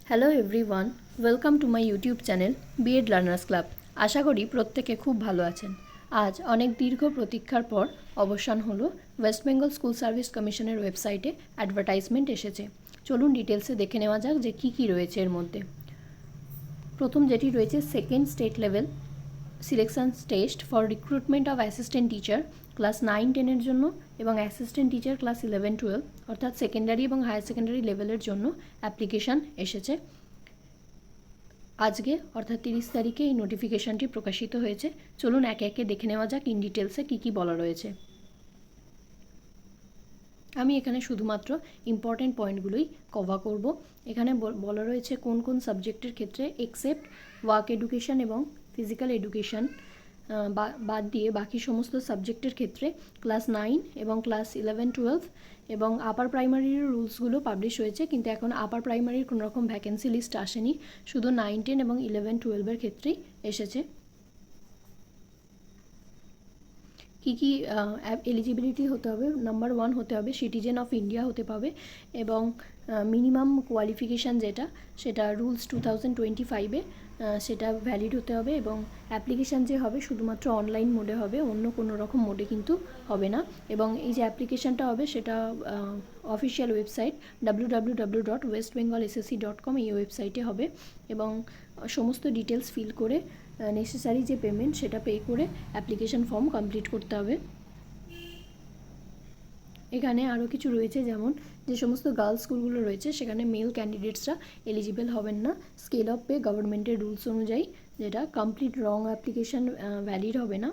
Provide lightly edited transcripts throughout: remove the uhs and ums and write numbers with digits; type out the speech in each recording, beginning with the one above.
Hello everyone, welcome to my YouTube channel BEd learners club. আশা করি প্রত্যেকে খুব ভালো আছেন। আজ অনেক দীর্ঘ প্রতীক্ষার পর অবসান হলো ওয়েস্ট বেঙ্গল স্কুল সার্ভিস কমিশনের ওয়েবসাইটে অ্যাডভার্টাইজমেন্ট এসেছে। চলুন ডিটেলসে দেখে নেওয়া যাক যে কী কী রয়েছে এর মধ্যে। প্রথম যেটি রয়েছে second state level selection test for recruitment of assistant teacher class 9-10-এর জন্য এবং অ্যাসিস্ট্যান্ট টিচার ক্লাস 11-12 অর্থাৎ সেকেন্ডারি এবং হায়ার সেকেন্ডারি লেভেলের জন্য অ্যাপ্লিকেশান এসেছে। আজকে অর্থাৎ 30 তারিখে এই নোটিফিকেশানটি প্রকাশিত হয়েছে। চলুন একে একে দেখে নেওয়া যাক ইন ডিটেলসে কী কী বলা রয়েছে। আমি এখানে শুধুমাত্র ইম্পর্ট্যান্ট পয়েন্টগুলোই কভার করব। এখানে বলা রয়েছে কোন কোন সাবজেক্টের ক্ষেত্রে এক্সেপ্ট ওয়ার্ক এডুকেশন এবং ফিজিক্যাল এডুকেশন বাদ দিয়ে বাকি সমস্ত সাবজেক্টের ক্ষেত্রে ক্লাস 9 এবং ক্লাস 11-12 এবং আপার প্রাইমারির রুলসগুলো পাবলিশ হয়েছে, কিন্তু এখন আপার প্রাইমারির কোনো রকম ভ্যাকেন্সি লিস্ট আসেনি, শুধু 9-10 এবং 11-12-এর ক্ষেত্রেই এসেছে। কী কী এলিজিবিলিটি হতে হবে? নাম্বার 1 হতে হবে সিটিজেন অফ ইন্ডিয়া হতে হবে এবং মিনিমাম কোয়ালিফিকেশান সেটা রুলস 2025-এ সেটা ভ্যালিড হতে হবে এবং অ্যাপ্লিকেশান যে হবে শুধুমাত্র অনলাইন মোডে হবে, অন্য কোনো রকম মোডে কিন্তু হবে না। এবং এই যে অ্যাপ্লিকেশানটা হবে সেটা অফিসিয়াল ওয়েবসাইট www.westbengalssc.com এই ওয়েবসাইটে হবে এবং সমস্ত ডিটেলস ফিল করে নেসেসারি যে পেমেন্ট সেটা পে করে অ্যাপ্লিকেশান ফর্ম কমপ্লিট করতে হবে। এখানে আরও কিছু রয়েছে, যেমন যে সমস্ত গার্লস স্কুলগুলো রয়েছে সেখানে মেল ক্যান্ডিডেটসরা এলিজিবল হবেন না স্কেল অফ পে গভর্নমেন্টের রুলস অনুযায়ী, যেটা কমপ্লিট রং অ্যাপ্লিকেশান ভ্যালিড হবে না।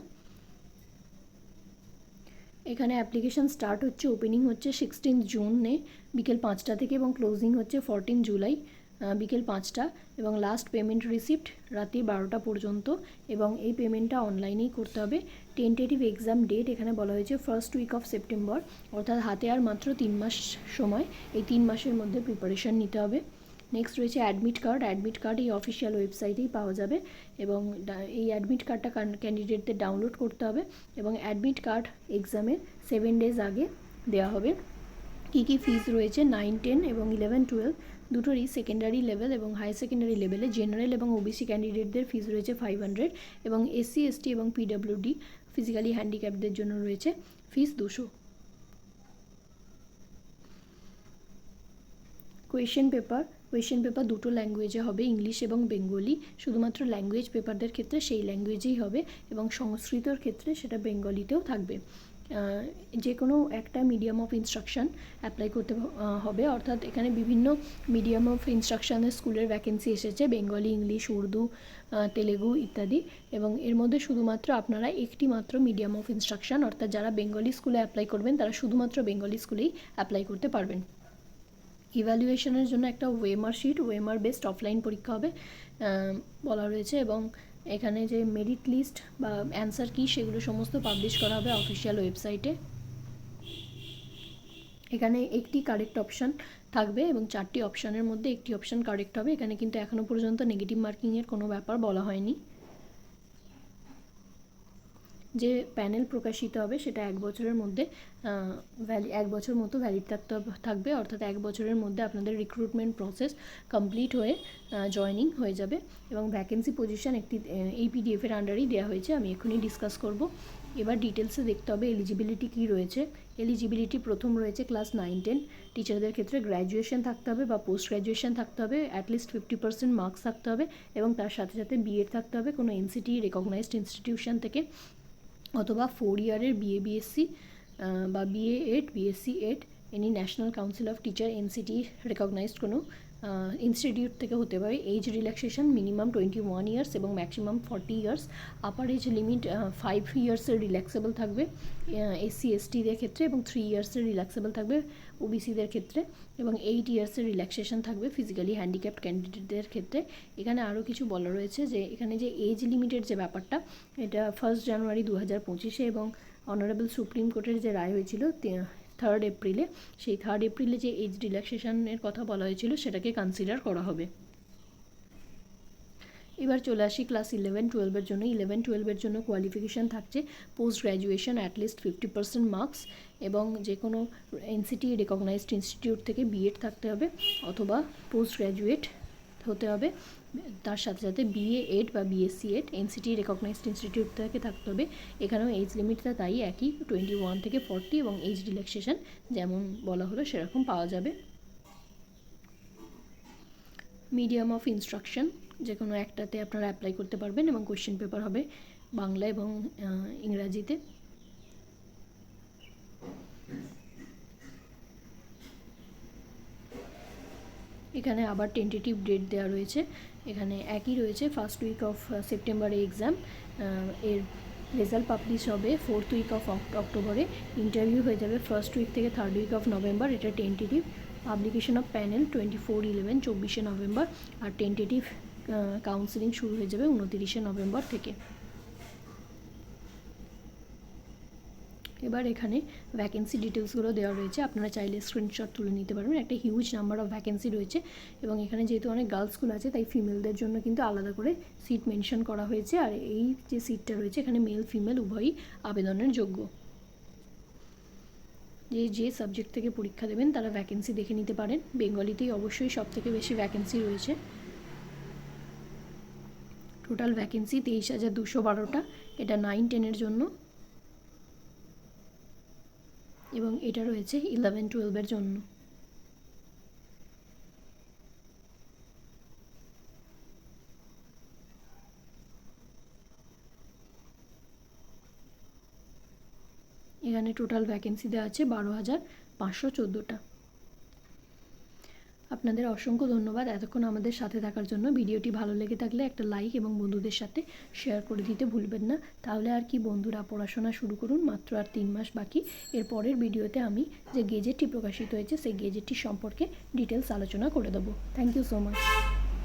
এখানে অ্যাপ্লিকেশান স্টার্ট হচ্ছে, ওপেনিং হচ্ছে 16 জুনে বিকেল 5টা থেকে এবং ক্লোজিং হচ্ছে 14 জুলাই বিকেল 5টা এবং লাস্ট পেমেন্ট রিসিপ্ট রাত্রি 12টা পর্যন্ত এবং এই পেমেন্টটা অনলাইনেই করতে হবে। টেন্টেটিভ এক্সাম ডেট এখানে বলা হয়েছে ফার্স্ট উইক অফ সেপ্টেম্বর, অর্থাৎ হাতে আর মাত্র 3 মাস সময়, এই 3 মাসের মধ্যে প্রিপারেশান নিতে হবে। নেক্সট রয়েছে অ্যাডমিট কার্ড এই অফিসিয়াল ওয়েবসাইটেই পাওয়া যাবে এবং এই অ্যাডমিট কার্ডটা ক্যান্ডিডেটদের ডাউনলোড করতে হবে এবং অ্যাডমিট কার্ড এক্সামের 7 ডেজ আগে দেওয়া হবে। কী কী ফিজ রয়েছে? 9-10 এবং 11-12 দুটোরই সেকেন্ডারি লেভেল এবং হায়ার সেকেন্ডারি লেভেলে জেনারেল এবং ওবিসি ক্যান্ডিডেটদের ফিজ রয়েছে 500 এবং এসসি এসটি এবং পিডব্লিউডি ফিজিক্যালি হ্যান্ডিক্যাপদের জন্য রয়েছে ফিজ 200। কোয়েশ্চেন পেপার দুটো ল্যাঙ্গুয়েজে হবে, ইংলিশ এবং বেঙ্গলি। শুধুমাত্র ল্যাঙ্গুয়েজ পেপারদের ক্ষেত্রে সেই ল্যাঙ্গুয়েজেই হবে এবং সংস্কৃতর ক্ষেত্রে সেটা বেঙ্গলিতেও থাকবে। যে কোনো একটা মিডিয়াম অফ ইনস্ট্রাকশান অ্যাপ্লাই করতে হবে, অর্থাৎ এখানে বিভিন্ন মিডিয়াম অফ ইনস্ট্রাকশানের স্কুলের ভ্যাকেন্সি এসেছে, বেঙ্গলি, ইংলিশ, উর্দু, তেলেগু ইত্যাদি, এবং এর মধ্যে শুধুমাত্র আপনারা একটি মাত্র মিডিয়াম অফ ইনস্ট্রাকশান অর্থাৎ যারা বেঙ্গলি স্কুলে অ্যাপ্লাই করবেন তারা শুধুমাত্র বেঙ্গলি স্কুলেই অ্যাপ্লাই করতে পারবেন। ইভ্যালুয়েশনের জন্য একটা ওয়েমার বেসড অফলাইন পরীক্ষা হবে বলা রয়েছে এবং এখানে যে মেরিট লিস্ট বা অ্যান্সার কি সেগুলো সমস্ত পাবলিশ করা হবে অফিসিয়াল ওয়েবসাইটে। এখানে একটি কারেক্ট অপশান থাকবে এবং 4টি অপশানের মধ্যে একটি অপশান কারেক্ট হবে। এখানে কিন্তু এখনও পর্যন্ত নেগেটিভ মার্কিংয়ের কোনো ব্যাপার বলা হয়নি। যে প্যানেল প্রকাশিত হবে সেটা 1 বছরের মধ্যে 1 বছর মতো ভ্যালিড থাকবে, অর্থাৎ 1 বছরের মধ্যে আপনাদের রিক্রুটমেন্ট প্রসেস কমপ্লিট হয়ে জয়নিং হয়ে যাবে এবং ভ্যাকেন্সি পজিশন এই পিডিএফের আন্ডারেই দেওয়া হয়েছে, আমি এখনই ডিসকাস করব। এবার ডিটেলসে দেখতে হবে এলিজিবিলিটি কী রয়েছে। এলিজিবিলিটি প্রথম রয়েছে ক্লাস 9-10 টিচারদের ক্ষেত্রে গ্র্যাজুয়েশন থাকতে হবে বা পোস্ট গ্র্যাজুয়েশন থাকতে হবে, অ্যাটলিস্ট 50% মার্কস থাকতে হবে এবং তার সাথে সাথে বিএড থাকতে হবে কোনো এনসিটি রেকগনাইজড ইনস্টিটিউশন থেকে, অথবা 4 ইয়ারের বিএসসি বা BEd, BSc Ed any National Council of Teacher NCT recognised কোনো ইনস্টিটিউট থেকে হতে পারে। এজ রিল্যাক্সেশন মিনিমাম 21 ইয়ার্স এবং maximum 40 years. Upper age limit 5 ইয়ার্সের রিল্যাক্সেবল থাকবে এসসি এসটিদের ক্ষেত্রে এবং 3 ইয়ার্সের রিল্যাক্সেবল থাকবে ওবিসিদের ক্ষেত্রে এবং 8 ইয়ার্সের রিল্যাক্সেশন থাকবে ফিজিক্যালি হ্যান্ডিক্যাপড ক্যান্ডিডেটদের ক্ষেত্রে। এখানে আরও কিছু বলা রয়েছে যে এখানে যে এজ লিমিটের যে ব্যাপারটা, এটা 1 জানুয়ারি 2025 এবং অনারেবল সুপ্রিম কোর্টের যে রায় হয়েছিল 3 এপ্রিলে, সেই 3 এপ্রিলে যে এজ রিল্যাক্সেশনের কথা বলা হয়েছিল সেটাকে কনসিডার করা হবে। এবার চলে আসি ক্লাস 11-12-এর জন্য। 11-12-এর জন্য কোয়ালিফিকেশান থাকছে পোস্ট গ্র্যাজুয়েশন অ্যাটলিস্ট 50% মার্কস এবং যে কোনো এনসিটি রেকগনাইজড ইনস্টিটিউট থেকে বিএড থাকতে হবে অথবা পোস্ট গ্র্যাজুয়েট হতে হবে, তার সাথে সাথে BA এড বা BSc Ed NCT recognised institute থেকে থাকতে হবে। এখানেও এজ লিমিটটা তাই একই 21 থেকে 40 এবং এজ রিল্যাক্সেশন যেমন বলা হলো সেরকম পাওয়া যাবে। মিডিয়াম অফ ইনস্ট্রাকশন যে কোনো একটাতে আপনারা অ্যাপ্লাই করতে পারবেন এবং কোশ্চেন পেপার হবে বাংলা এবং ইংরাজিতে। এখানে আবার টেন্টেটিভ ডেট দেওয়া রয়েছে, এখানে একই রয়েছে, ফার্স্ট উইক অফ সেপ্টেম্বরে এক্সাম, এর রেজাল্ট পাবলিশ হবে 4th উইক অফ অক্টোবরে, ইন্টারভিউ হয়ে যাবে ফার্স্ট উইক থেকে 3rd উইক অফ নভেম্বর, এটা tentative. Publication of panel 24/11 November, আর টেন্টেটিভ কাউন্সেলিং শুরু হয়ে যাবে 29 নভেম্বর থেকে। এবার এখানে ভ্যাকেন্সি ডিটেলসগুলো দেওয়া রয়েছে, আপনারা চাইলে স্ক্রিনশট তুলে নিতে পারবেন। একটা হিউজ নাম্বার অফ ভ্যাকেন্সি রয়েছে এবং এখানে যেহেতু অনেক গার্লস স্কুল আছে তাই ফিমেলদের জন্য কিন্তু আলাদা করে সিট মেনশন করা হয়েছে, আর এই যে সিটটা রয়েছে এখানে মেল ফিমেল উভয়ই আবেদনের যোগ্য। যে সাবজেক্ট থেকে পরীক্ষা দেবেন তারা ভ্যাকেন্সি দেখে নিতে পারেন। বেঙ্গলিতেই অবশ্যই সব থেকে বেশি ভ্যাকেন্সি রয়েছে। টোটাল ভ্যাকেন্সি 23,212টা, এটা 9-10 জন্য এবং এটা রয়েছে 11-12 জন্য। এখানে টোটাল ভ্যাকেন্সি দেওয়া আছে 12,514টা। আপনাদের অসংখ্য ধন্যবাদ এতক্ষণ আমাদের সাথে থাকার জন্য। ভিডিওটি ভালো লেগে থাকলে একটা লাইক এবং বন্ধুদের সাথে শেয়ার করে দিতে ভুলবেন না। তাহলে আর কি বন্ধুরা, পড়াশোনা শুরু করুন, মাত্র আর 3 মাস বাকি। এর পরের ভিডিওতে আমি যে গেজেটটি প্রকাশিত হয়েছে সেই গেজেটটি সম্পর্কে ডিটেলস আলোচনা করে দেবো। Thank you so much.